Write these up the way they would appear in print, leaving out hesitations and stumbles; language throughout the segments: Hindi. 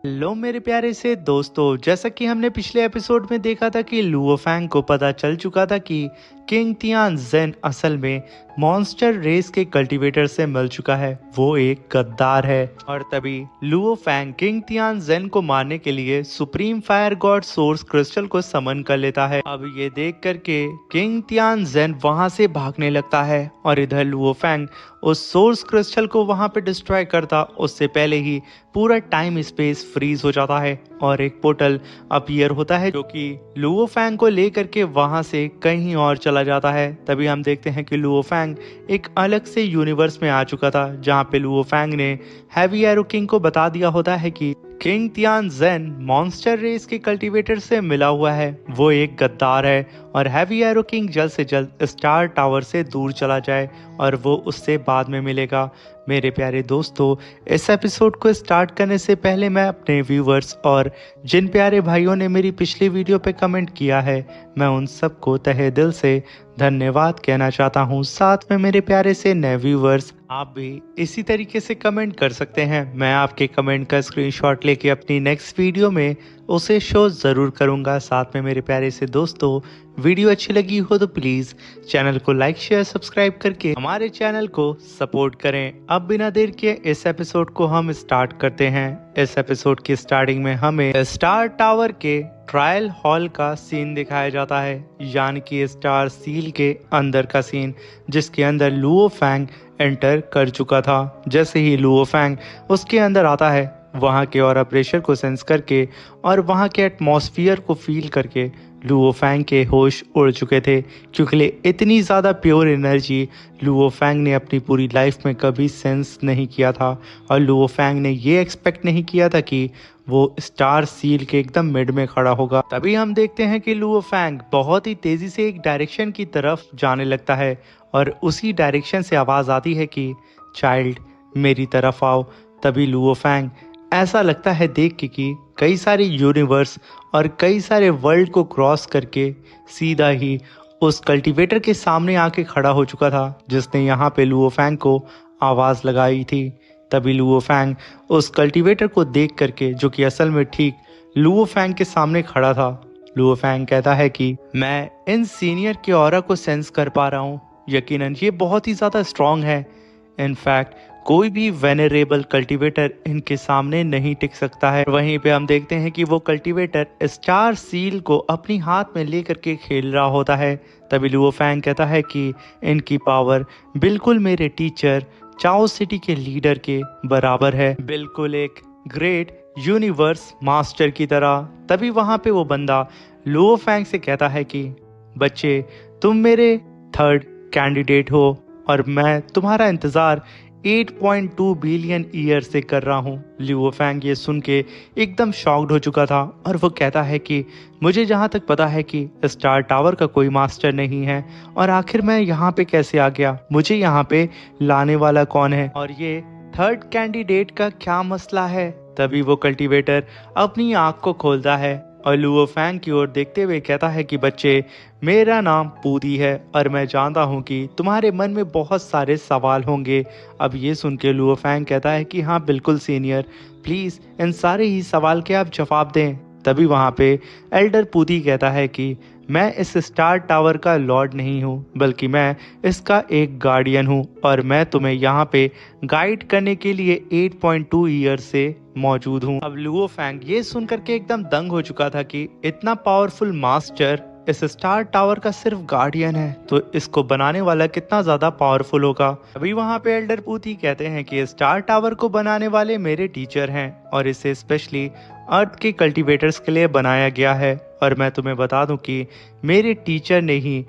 हेलो मेरे प्यारे से दोस्तों, जैसा कि हमने पिछले एपिसोड में देखा था कि लुओ फैंग को पता चल चुका था कि किंग तियानज़ेन असल में मॉन्स्टर रेस के कल्टीवेटर से मिल चुका है। वो एक गद्दार है और तभी लुओ फैंग किंग तियानज़ेन को मारने के लिए supreme fire God source crystal को समन कर लेता है। अब ये देख करके किंग तियानज़ेन वहां से भागने लगता है और इधर लुओ फैंग उस सोर्स क्रिस्टल को वहां पे डिस्ट्रॉय करता उससे पहले ही पूरा टाइम स्पेस फ्रीज हो जाता है और एक पोर्टल अपीयर होता है जो कि लुओ फैंग को लेकर के वहां से कहीं और चला जाता है। तभी हम देखते हैं कि लुओ फैंग एक अलग से यूनिवर्स में आ चुका था जहां पे लुओ फैंग ने हैवी एरो किंग को बता दिया होता है कि किंग तियानज़ेन मॉन्स्टर रेस के कल्टीवेटर से मिला हुआ है, वो एक गद्दार है और हैवी एरो किंग जल्द से जल्द स्टार टावर से दूर चला जाए और वो उससे बाद में मिलेगा। मेरे प्यारे दोस्तों, इस एपिसोड को स्टार्ट करने से पहले मैं अपने व्यूवर्स और जिन प्यारे भाइयों ने मेरी पिछली वीडियो पे कमेंट किया है, मैं उन सबको तहे दिल से धन्यवाद कहना चाहता हूँ। साथ में मेरे प्यारे से नए व्यूवर्स, आप भी इसी तरीके से कमेंट कर सकते हैं। मैं आपके कमेंट का स्क्रीनशॉट लेके अपनी नेक्स्ट वीडियो में उसे शो ज़रूर करूँगा। साथ में मेरे प्यारे से दोस्तों, वीडियो अच्छी लगी हो तो प्लीज़ चैनल को लाइक शेयर सब्सक्राइब करके हमारे चैनल को सपोर्ट करें। अब बिना देर के इस एपिसोड को हम स्टार्ट करते हैं। इस एपिसोड की स्टार्टिंग में हमें स्टार टावर के ट्रायल हॉल का सीन दिखाया जाता है, यानी कि स्टार सील के अंदर का सीन, जिसके अंदर लुओ फैंग एंटर कर चुका था। जैसे ही लुओ फैंग उसके अंदर आता है, वहाँ के ऑरा प्रेशर को सेंस करके और वहाँ के एटमॉस्फियर को फील करके लुओ फैंग के होश उड़ चुके थे, क्योंकि इतनी ज़्यादा प्योर एनर्जी लुओ फैंग ने अपनी पूरी लाइफ में कभी सेंस नहीं किया था। और लुओ फैंग ने ये एक्सपेक्ट नहीं किया था कि वो स्टार सील के एकदम मिड में खड़ा होगा। तभी हम देखते हैं कि लुओ फैंग बहुत ही तेज़ी से एक डायरेक्शन की तरफ जाने लगता है और उसी डायरेक्शन से आवाज़ आती है कि चाइल्ड मेरी तरफ आओ। तभी लुओ फैंग, ऐसा लगता है देख के कि कई सारे यूनिवर्स और कई सारे वर्ल्ड को क्रॉस करके सीधा ही उस कल्टीवेटर के सामने आके खड़ा हो चुका था जिसने यहाँ पे लुओ फैंग को आवाज़ लगाई थी। तभी लुओ फैंग उस कल्टीवेटर को देख करके, जो कि असल में ठीक लुओ फैंग के सामने खड़ा था, लुओ फैंग कहता है कि मैं इन सीनियर के ऑरा को सेंस कर पा रहा हूँ। यकीनन ये बहुत ही ज़्यादा स्ट्रॉन्ग है। इनफैक्ट कोई भी वेनरेबल कल्टीवेटर इनके सामने नहीं टिक सकता है। वहीं पे हम देखते हैं कि वो कल्टीवेटर स्टार सील को अपनी हाथ में लेकर के खेल रहा होता है। तभी लुओ फैंग कहता है कि इनकी पावर बिल्कुल मेरे टीचर चाओ सिटी के लीडर के बराबर है, बिल्कुल एक ग्रेट यूनिवर्स मास्टर की तरह। तभी वहाँ पे वो बंदा लुओ फैंग से कहता है कि बच्चे, तुम मेरे थर्ड कैंडिडेट हो और मैं तुम्हारा इंतज़ार 8.2 बिलियन ईयर से कर रहा हूँ। लुओ फैंग ये सुन के एकदम शॉक्ड हो चुका था और वो कहता है कि मुझे जहाँ तक पता है कि स्टार टावर का कोई मास्टर नहीं है, और आखिर मैं यहाँ पे कैसे आ गया, मुझे यहाँ पे लाने वाला कौन है, और ये थर्ड कैंडिडेट का क्या मसला है। तभी वो कल्टीवेटर अपनी आँख को खोलता है और लुओ फैंग की ओर देखते हुए कहता है कि बच्चे, मेरा नाम पूदी है और मैं जानता हूँ कि तुम्हारे मन में बहुत सारे सवाल होंगे। अब ये सुन के लुओ फैंग कहता है कि हाँ बिल्कुल सीनियर, प्लीज़ इन सारे ही सवाल के आप जवाब दें। तभी वहाँ पे एल्डर पूदी कहता है कि मैं इस स्टार टावर का लॉर्ड नहीं हूँ, बल्कि मैं इसका एक गार्डियन हूँ और मैं तुम्हें यहाँ पे गाइड करने के लिए 8.2 ईयर से मौजूद हूँ। अब लुओ फैंग ये सुन करके एकदम दंग हो चुका था कि इतना पावरफुल मास्टर इस स्टार टावर का सिर्फ गार्डियन है, तो इसको बनाने वाला कितना ज्यादा पावरफुल होगा। अभी वहाँ पे एल्डर पूती कहते हैं कि स्टार टावर को बनाने वाले मेरे टीचर हैं और इसे स्पेशली अर्थ के कल्टीवेटर्स के लिए बनाया गया है। और मैं तुम्हें बता दूं कि मेरे टीचर ने ही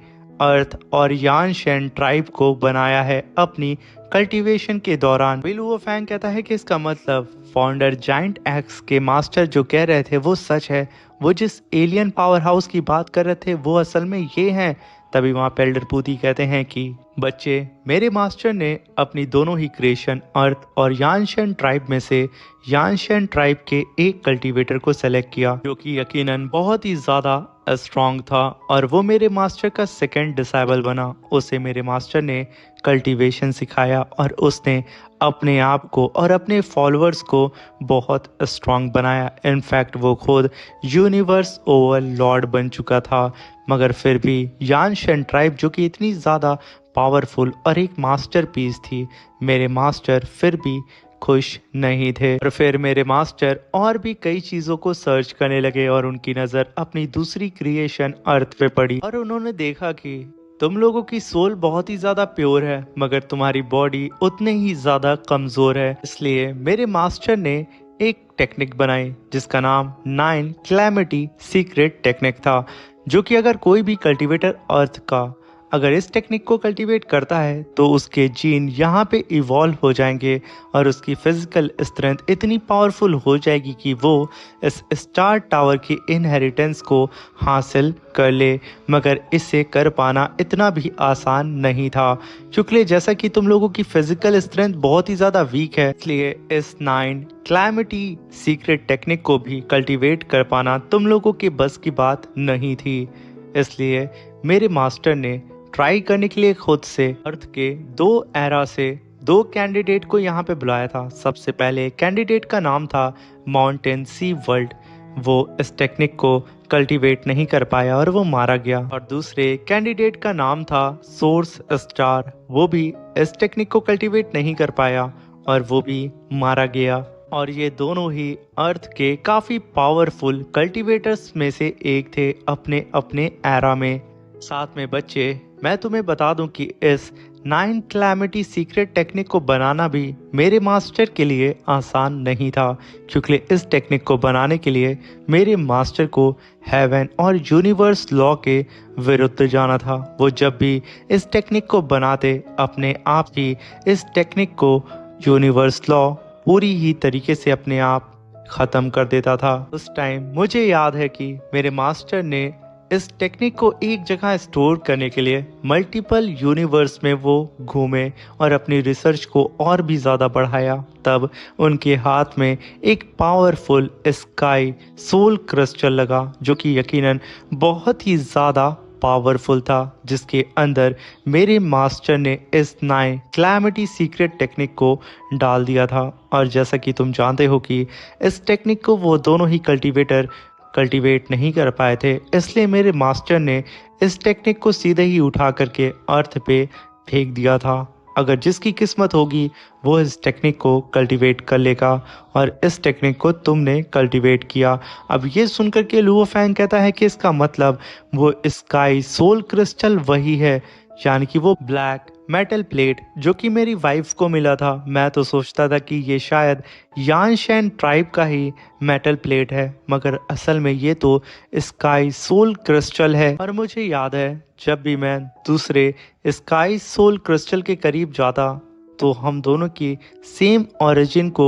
अर्थ और यानशेन ट्राइब को बनाया है अपनी कल्टीवेशन के दौरान। लुओ फैंग कहता है कि इसका मतलब फाउंडर जाइंट एक्स के मास्टर जो कह रहे थे वो सच है, वो जिस एलियन पावर हाउस की बात कर रहे थे वो असल में ये हैं। तभी वहाँ पे एल्डर पूती कहते हैं कि बच्चे, मेरे मास्टर ने अपनी दोनों ही क्रिएशन अर्थ और यानशेन ट्राइब में से यानशेन ट्राइब के एक कल्टीवेटर को सेलेक्ट किया, जो कि यकीनन बहुत ही ज़्यादा स्ट्रांग था और वो मेरे मास्टर का सेकंड डिसाइबल बना। उसे मेरे मास्टर ने कल्टीवेशन सिखाया और उसने अपने आप को और अपने फॉलोअर्स को बहुत स्ट्रांग बनाया। इनफैक्ट वो खुद यूनिवर्स ओवरलॉर्ड बन चुका था। मगर फिर भी यानशन ट्राइब जो कि इतनी ज़्यादा पावरफुल और एक मास्टरपीस थी, मेरे मास्टर फिर भी खुश नहीं थे। और फिर मेरे मास्टर और भी कई चीज़ों को सर्च करने लगे और उनकी नज़र अपनी दूसरी क्रिएशन अर्थ पे पड़ी और उन्होंने देखा कि तुम लोगों की सोल बहुत ही ज़्यादा प्योर है मगर तुम्हारी बॉडी उतने ही ज़्यादा कमज़ोर है। इसलिए मेरे मास्टर ने एक टेक्निक बनाई जिसका नाम 9 क्लैमिटी सीक्रेट टेक्निक था, जो कि अगर कोई भी कल्टीवेटर अर्थ का अगर इस टेक्निक को कल्टीवेट करता है तो उसके जीन यहाँ पे इवॉल्व हो जाएंगे और उसकी फिजिकल स्ट्रेंथ इतनी पावरफुल हो जाएगी कि वो इस स्टार टावर की इनहेरिटेंस को हासिल कर ले। मगर इसे कर पाना इतना भी आसान नहीं था, क्योंकि जैसा कि तुम लोगों की फिजिकल स्ट्रेंथ बहुत ही ज़्यादा वीक है, इसलिए इस 9 क्लैमिटी सीक्रेट टेक्निक को भी कल्टीवेट कर पाना तुम लोगों के बस की बात नहीं थी। इसलिए मेरे मास्टर ने ट्राई करने के लिए खुद से अर्थ के 2 एरा से 2 कैंडिडेट को यहाँ पे बुलाया था। सबसे पहले कैंडिडेट का नाम था माउंटेन सी वर्ल्ड। वो इस टेक्निक को कल्टीवेट नहीं कर पाया और वो मारा गया। और दूसरे कैंडिडेट का नाम था सोर्स स्टार। वो भी इस टेक्निक को कल्टीवेट नहीं कर पाया और वो भी मारा गया। और ये दोनों ही अर्थ के काफी पावरफुल कल्टीवेटर्स में से एक थे अपने अपने एरा में। साथ में बच्चे, मैं तुम्हें बता दूं कि इस 9 क्लैमिटी सीक्रेट टेक्निक को बनाना भी मेरे मास्टर के लिए आसान नहीं था, क्योंकि इस टेक्निक को बनाने के लिए मेरे मास्टर को हेवन और यूनिवर्स लॉ के विरुद्ध जाना था। वो जब भी इस टेक्निक को बनाते अपने आप ही इस टेक्निक को यूनिवर्स लॉ पूरी ही तरीके से अपने आप ख़त्म कर देता था। उस टाइम मुझे याद है कि मेरे मास्टर ने इस टेक्निक को एक जगह स्टोर करने के लिए मल्टीपल यूनिवर्स में वो घूमे और अपनी रिसर्च को और भी ज़्यादा बढ़ाया। तब उनके हाथ में एक पावरफुल स्काई सोल क्रिस्टल लगा, जो कि यकीनन बहुत ही ज़्यादा पावरफुल था, जिसके अंदर मेरे मास्टर ने इस 9 क्लैमिटी सीक्रेट टेक्निक को डाल दिया था। और जैसा कि तुम जानते हो कि इस टेक्निक को वो दोनों ही कल्टीवेटर कल्टीवेट नहीं कर पाए थे, इसलिए मेरे मास्टर ने इस टेक्निक को सीधे ही उठा करके अर्थ पे फेंक दिया था। अगर जिसकी किस्मत होगी वो इस टेक्निक को कल्टीवेट कर लेगा, और इस टेक्निक को तुमने कल्टीवेट किया। अब ये सुनकर के लुओ फैंग कहता है कि इसका मतलब वो स्काई सोल क्रिस्टल वही है, यानी कि वो ब्लैक मेटल प्लेट जो कि मेरी वाइफ को मिला था। मैं तो सोचता था कि ये शायद यानशैन ट्राइब का ही मेटल प्लेट है, मगर असल में ये तो स्काई सोल क्रिस्टल है। और मुझे याद है जब भी मैं दूसरे स्काई सोल क्रिस्टल के करीब जाता तो हम दोनों की सेम ओरिजिन को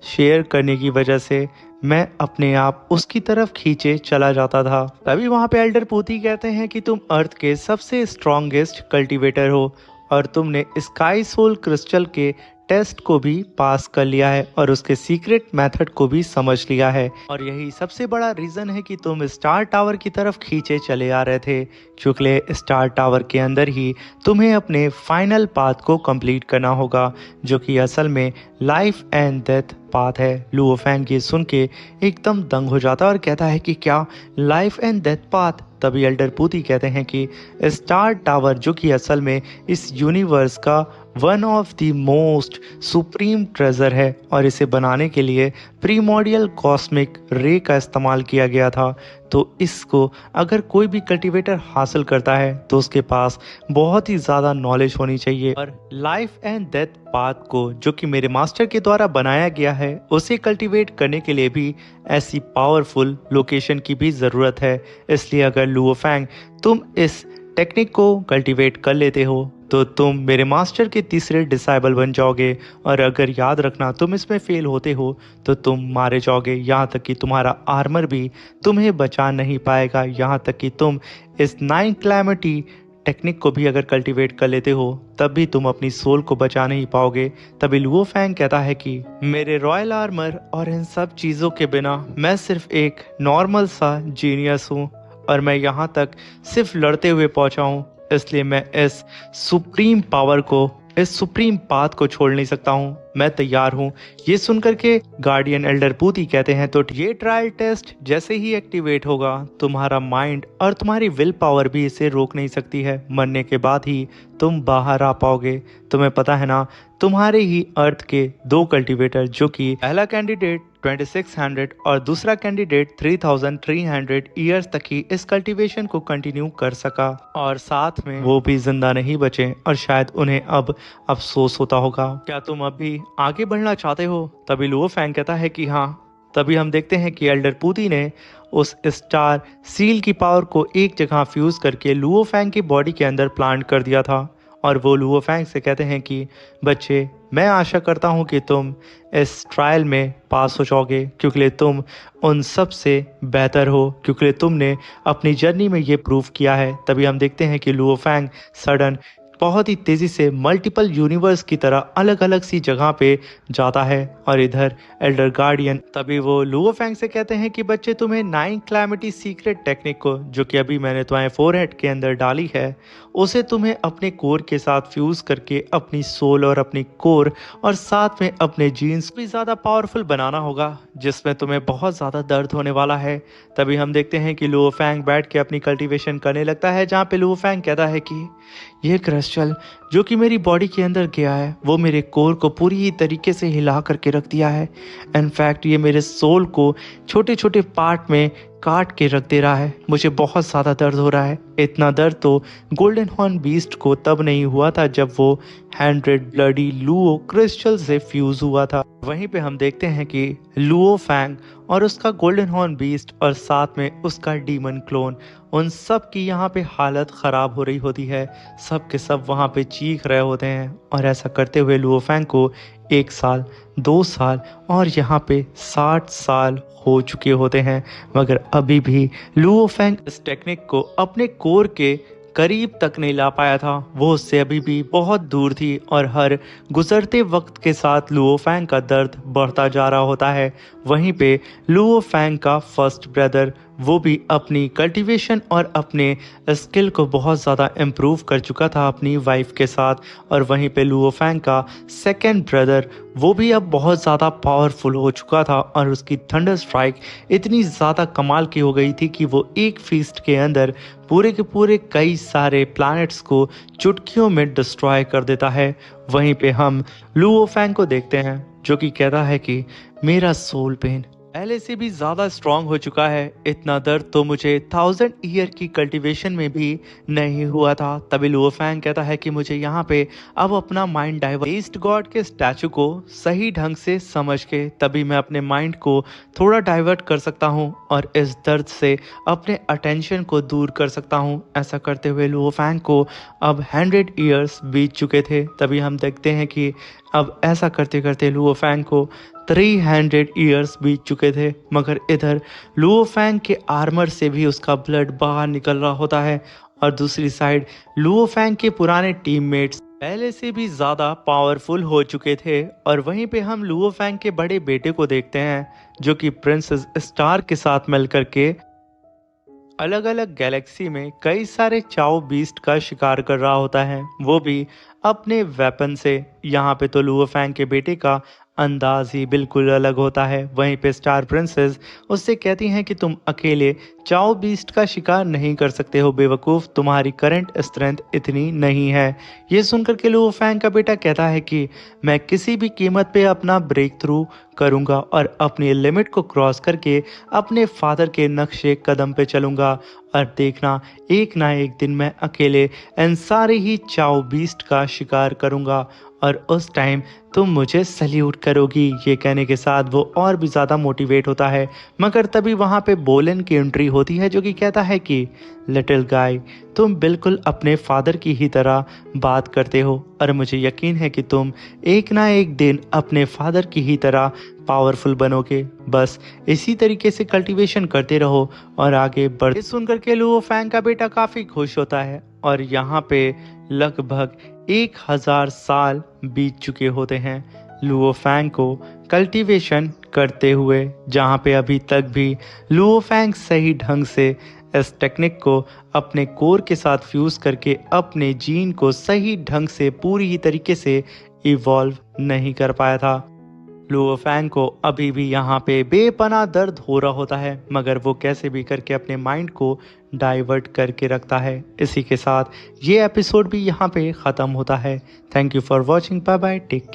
शेयर करने की वजह से मैं अपने आप उसकी तरफ खींचे चला जाता था। तभी वहाँ पे एल्डर पोती कहते हैं कि तुम अर्थ के सबसे स्ट्रॉन्गेस्ट कल्टीवेटर हो और तुमने स्काई सोल क्रिस्टल के टेस्ट को भी पास कर लिया है और उसके सीक्रेट मेथड को भी समझ लिया है। और यही सबसे बड़ा रीज़न है कि तुम स्टार टावर की तरफ खींचे चले आ रहे थे, क्योंकि स्टार टावर के अंदर ही तुम्हें अपने फाइनल पाथ को कंप्लीट करना होगा, जो कि असल में लाइफ एंड डेथ पाथ है। लुओ फैंग ये सुन के एकदम दंग हो जाता है और कहता है कि क्या लाइफ एंड डेथ पाथ? तभी एल्डर पूती कहते हैं कि स्टार टावर जो कि असल में इस यूनिवर्स का one of the most supreme treasure है और इसे बनाने के लिए प्रीमोडियल कॉस्मिक रे का इस्तेमाल किया गया था। तो इसको अगर कोई भी कल्टीवेटर हासिल करता है तो उसके पास बहुत ही ज़्यादा नॉलेज होनी चाहिए। और लाइफ एंड डेथ पाथ को जो कि मेरे मास्टर के द्वारा बनाया गया है, उसे कल्टीवेट करने के लिए भी ऐसी पावरफुल लोकेशन की भी ज़रूरत है। इसलिए अगर लुओ फैंग तुम इस टेक्निक को कल्टीवेट कर लेते हो तो तुम मेरे मास्टर के तीसरे डिसाइबल बन जाओगे, और अगर याद रखना तुम इसमें फेल होते हो तो तुम मारे जाओगे। यहाँ तक कि तुम्हारा आर्मर भी तुम्हें बचा नहीं पाएगा। यहाँ तक कि तुम इस 9 क्लैमिटी टेक्निक को भी अगर कल्टीवेट कर लेते हो तब भी तुम अपनी सोल को बचा नहीं पाओगे। तभी लुओ फैंग कहता है कि मेरे रॉयल आर्मर और इन सब चीज़ों के बिना मैं सिर्फ एक नॉर्मल सा जीनियस हूँ, और मैं यहाँ तक सिर्फ लड़ते हुए पहुंचा हूँ, इसलिए मैं इस सुप्रीम पावर को, इस सुप्रीम पाथ को छोड़ नहीं सकता हूँ। मैं तैयार हूँ। ये सुनकर के गार्डियन एल्डर पूती कहते हैं, तो ये ट्रायल टेस्ट जैसे ही एक्टिवेट होगा, तुम्हारा माइंड और तुम्हारी विल पावर भी इसे रोक नहीं सकती है। मरने के बाद ही तुम बाहर आ पाओगे। तुम्हें पता है ना, तुम्हारे ही अर्थ के 2 कल्टीवेटर, जो कि पहला कैंडिडेट 2600 और दूसरा कैंडिडेट 3300 ईयर्स तक ही इस कल्टीवेशन को कंटिन्यू कर सका, और साथ में वो भी जिंदा नहीं बचे और शायद उन्हें अब अफसोस होता होगा। क्या तुम अब भी आगे बढ़ना चाहते हो? तभी लुओ फैंग कहता है कि हाँ। तभी हम देखते हैं कि एल्डर पूती ने उस स्टार सील की पावर को एक जगह फ्यूज करके लुओ फैंग की बॉडी के अंदर प्लांट कर दिया था, और वो लुओ फैंग से कहते हैं कि बच्चे, मैं आशा करता हूँ कि तुम इस ट्रायल में पास हो जाओगे, क्योंकि तुम उन सब से बेहतर हो, क्योंकि तुमने अपनी जर्नी में ये प्रूव किया है। तभी हम देखते हैं कि लुओ फैंग सडन बहुत ही तेजी से मल्टीपल यूनिवर्स की तरह अलग अलग सी जगह पे जाता है, और इधर एल्डर गार्डियन तभी वो लुओ फैंग से कहते हैं कि बच्चे, तुम्हें 9 क्लैमिटी सीक्रेट टेक्निक को, जो कि अभी मैंने तुम्हारे फोरहेड के अंदर डाली है, उसे तुम्हें अपने कोर के साथ फ्यूज करके अपनी सोल और अपनी कोर और साथ में अपने जीन्स भी ज़्यादा पावरफुल बनाना होगा, जिसमें तुम्हें बहुत ज़्यादा दर्द होने वाला है। तभी हम देखते हैं कि लुओ फैंग बैठ के अपनी कल्टीवेशन करने लगता है, जहाँ पे लुओ फैंग कहता है कि यह क्रिस्टल जो कि मेरी बॉडी के अंदर गया है, वो मेरे कोर को पूरी तरीके से हिला करके रख दिया है। इनफैक्ट ये मेरे सोल को छोटे छोटे पार्ट में काट के रख दे रहा है। मुझे बहुत ज़्यादा दर्द हो रहा है। इतना दर्द तो गोल्डन हॉर्न बीस्ट को तब नहीं हुआ था जब वो 100 ब्लडी लुओ क्रिस्टल से फ्यूज हुआ था। वहीं पे हम देखते हैं कि लुओ फैंग और उसका गोल्डन हॉर्न बीस्ट और साथ में उसका डीमन क्लोन, उन सब की यहाँ पे हालत ख़राब हो रही होती है। सब के सब वहाँ पे चीख रहे होते हैं, और ऐसा करते हुए लुओ फैंग को 1 साल, 2 साल और यहाँ पे 60 साल हो चुके होते हैं, मगर अभी भी लुओ फैंग इस टेक्निक को अपने कोर के करीब तक नहीं ला पाया था। वो उससे अभी भी बहुत दूर थी, और हर गुजरते वक्त के साथ लुओ फैंग का दर्द बढ़ता जा रहा होता है। वहीं पे लुओ फैंग का फर्स्ट ब्रदर, वो भी अपनी कल्टीवेशन और अपने स्किल को बहुत ज़्यादा इम्प्रूव कर चुका था अपनी वाइफ के साथ, और वहीं पे लुओ फैंग का सेकंड ब्रदर, वो भी अब बहुत ज़्यादा पावरफुल हो चुका था, और उसकी थंडर स्ट्राइक इतनी ज़्यादा कमाल की हो गई थी कि वो एक फीस्ट के अंदर पूरे के पूरे कई सारे प्लैनेट्स को चुटकियों में डिस्ट्रॉय कर देता है। वहीं पे हम लुओ फैंग को देखते हैं, जो कि कहता है कि मेरा सोल पेन पहले से भी ज़्यादा स्ट्रांग हो चुका है। इतना दर्द तो मुझे 1000 ईयर की कल्टीवेशन में भी नहीं हुआ था। तभी लुओ फैंग कहता है कि मुझे यहाँ पे अब अपना माइंड डाइवर्ट, ईस्ट गॉड के स्टैचू को सही ढंग से समझ के तभी मैं अपने माइंड को थोड़ा डाइवर्ट कर सकता हूँ और इस दर्द से अपने अटेंशन को दूर कर सकता हूँ। ऐसा करते हुए लुओ फैंग को अब 100 ईयर्स बीत चुके थे। तभी हम देखते हैं कि अब ऐसा करते करते लुओ फैंग को 300 ईयर्स बीत चुके थे, मगर इधर लुओ फैंग के आर्मर से भी उसका ब्लड बाहर निकल रहा होता है, और दूसरी साइड लुओ फैंग के पुराने टीममेट्स पहले से भी ज़्यादा पावरफुल हो चुके थे। और वहीं पे हम लुओ फैंग के बड़े बेटे को देखते हैं, जो कि प्रिंसेस स्टार के साथ मिल करके अलग अलग गैलेक्सी में कई सारे चाओ बीस्ट का शिकार कर रहा होता है, वो भी अपने वेपन से। यहाँ पे तो लुओ फैंग के बेटे का अंदाज ही बिल्कुल अलग होता है। वहीं पे स्टार प्रिंसेस उससे कहती हैं कि तुम अकेले चाओ बीस्ट का शिकार नहीं कर सकते हो बेवकूफ़, तुम्हारी करंट स्ट्रेंथ इतनी नहीं है। ये सुनकर के लुओ फैंग का बेटा कहता है कि मैं किसी भी कीमत पे अपना ब्रेक थ्रू करूँगा और अपनी लिमिट को क्रॉस करके अपने फादर के नक्शे कदम पे चलूँगा, और देखना एक ना एक दिन मैं अकेले इन सारे ही चाओ बीस्ट का शिकार करूँगा, और उस टाइम तुम मुझे सल्यूट करोगी। ये कहने के साथ वो और भी ज़्यादा मोटिवेट होता है, मगर तभी वहाँ पे बोलन की एंट्री होती है, जो कि कहता है कि लिटिल गाय, तुम बिल्कुल अपने फादर की ही तरह बात करते हो, और मुझे यकीन है कि तुम एक ना एक दिन अपने फादर की ही तरह पावरफुल बनोगे। बस इसी तरीके से कल्टीवेशन करते रहो और आगे बढ़। सुनकर के लुओ फैंग का बेटा काफ़ी खुश होता है, और यहाँ पे लगभग 1000 साल बीत चुके होते हैं लुओ फैंग को कल्टीवेशन करते हुए, जहाँ पे अभी तक भी लुओ फैंग सही ढंग से इस टेक्निक को अपने कोर के साथ फ्यूज करके अपने जीन को सही ढंग से पूरी ही तरीके से इवॉल्व नहीं कर पाया था। लुओ फैंग को अभी भी यहाँ पे बेपनाह दर्द हो रहा होता है, मगर वो कैसे भी करके अपने माइंड को डाइवर्ट करके रखता है। इसी के साथ ये एपिसोड भी यहाँ पे ख़त्म होता है। Thank you for watching, bye bye, take care.